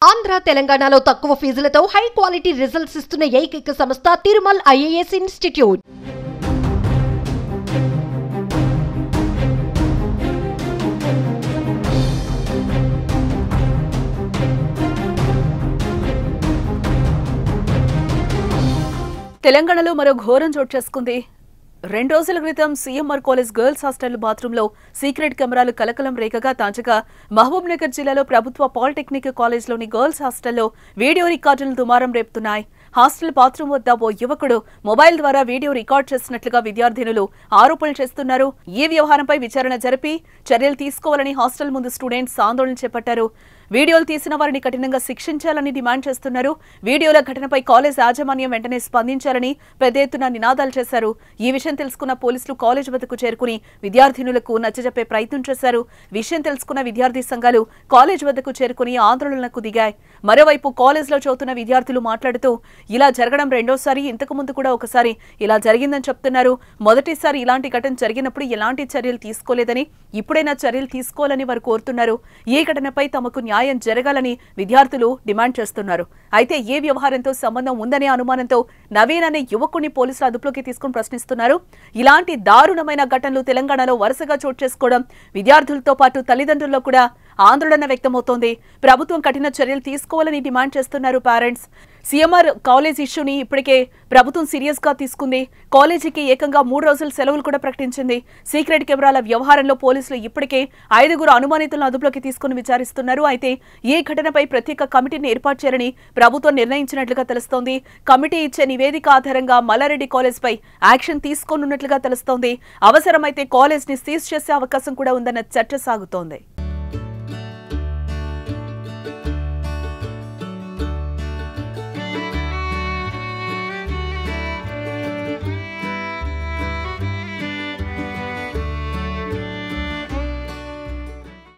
ఆంధ్ర తెలంగాణలో తక్కువ ఫీజులతో high quality results ఇస్తున్న ఏకైక సంస్థ తిరుమల్ ఐఏఎస్ ఇన్స్టిట్యూట్. తెలంగాణలో మరో ఘోరం చోటు చేసుకుంది. 2 రోజుల క్రితం సీఎంఆర్ కాలేజ్ గర్ల్స్ హాస్టల్ బాత్రూంలో సీక్రెట్ కెమెరాలు కలకలం రేగగా తాజాగా మహబూబ్ నగర్ జిల్లాలో ప్రభుత్వ పాలిటెక్నిక్ కాలేజ్లోని గర్ల్స్ హాస్టల్లో వీడియో రికార్డులు దుమారం రేపుతున్నాయి. హాస్టల్ బాత్రూం వద్ద ఓ యువకుడు మొబైల్ ద్వారా వీడియో రికార్డ్ చేస్తున్నట్లుగా విద్యార్థినులు ఆరోపణలు చేస్తున్నారు. ఈ వ్యవహారంపై విచారణ జరిపి చర్యలు తీసుకోవాలని హాస్టల్ ముందు స్టూడెంట్స్ ఆందోళన చేపట్టారు. వీడియోలు తీసిన వారిని కఠినంగా శిక్షించాలని డిమాండ్ చేస్తున్నారు. వీడియోల ఘటనపై కాలేజ్ యాజమాన్యం వెంటనే స్పందించాలని పెద్ద ఎత్తున నినాదాలు చేశారు. ఈ విషయం తెలుసుకున్న పోలీసులు కాలేజ్ వద్దకు చేరుకుని విద్యార్థినులకు నచ్చజెప్పే ప్రయత్నం చేశారు. విషయం తెలుసుకున్న విద్యార్థి సంఘాలు కాలేజ్ వద్దకు చేరుకుని ఆందోళనలకు దిగాయి. మరోవైపు కాలేజ్లో చదువుతున్న విద్యార్థులు మాట్లాడుతూ ఇలా జరగడం రెండోసారి, ఇంతకు ముందు కూడా ఒకసారి ఇలా జరిగిందని చెప్తున్నారు. మొదటిసారి ఇలాంటి ఘటన జరిగినప్పుడు ఎలాంటి చర్యలు తీసుకోలేదని, ఇప్పుడైనా చర్యలు తీసుకోవాలని వారు కోరుతున్నారు. ఈ ఘటనపై తమకు న్యాయం జరగాలని విద్యార్థులు డిమాండ్ చేస్తున్నారు. అయితే ఏ వ్యవహారంతో సంబంధం ఉందనే అనుమానంతో నవీన్ అనే యువకుడిని పోలీసులు అదుపులోకి తీసుకుని ప్రశ్నిస్తున్నారు. ఇలాంటి దారుణమైన ఘటనలు తెలంగాణలో వరుసగా చోటు చేసుకోవడం విద్యార్థులతో పాటు తల్లిదండ్రుల్లో కూడా ఆందోళన వ్యక్తమవుతోంది. ప్రభుత్వం కఠిన చర్యలు తీసుకోవాలని డిమాండ్ చేస్తున్నారు పేరెంట్స్. సీఎంఆర్ కాలేజ్ ఇష్యూని ఇప్పటికే ప్రభుత్వం సీరియస్ గా తీసుకుంది. కాలేజీకి ఏకంగా 3 రోజుల సెలవులు కూడా ప్రకటించింది. సీక్రెట్ కెమెరాల వ్యవహారంలో పోలీసులు ఇప్పటికే 5 అనుమానితులను అదుపులోకి తీసుకుని విచారిస్తున్నారు. అయితే ఈ ఘటనపై ప్రత్యేక కమిటీని ఏర్పాటు చేయాలని ప్రభుత్వం నిర్ణయించినట్లుగా తెలుస్తోంది. కమిటీ ఇచ్చే నివేదిక ఆధారంగా మల్లారెడ్డి కాలేజ్ పై యాక్షన్ తీసుకోనున్నట్లుగా తెలుస్తోంది. అవసరమైతే కాలేజ్ ని సీజ్ చేసే అవకాశం కూడా ఉందన్న చర్చ సాగుతోంది.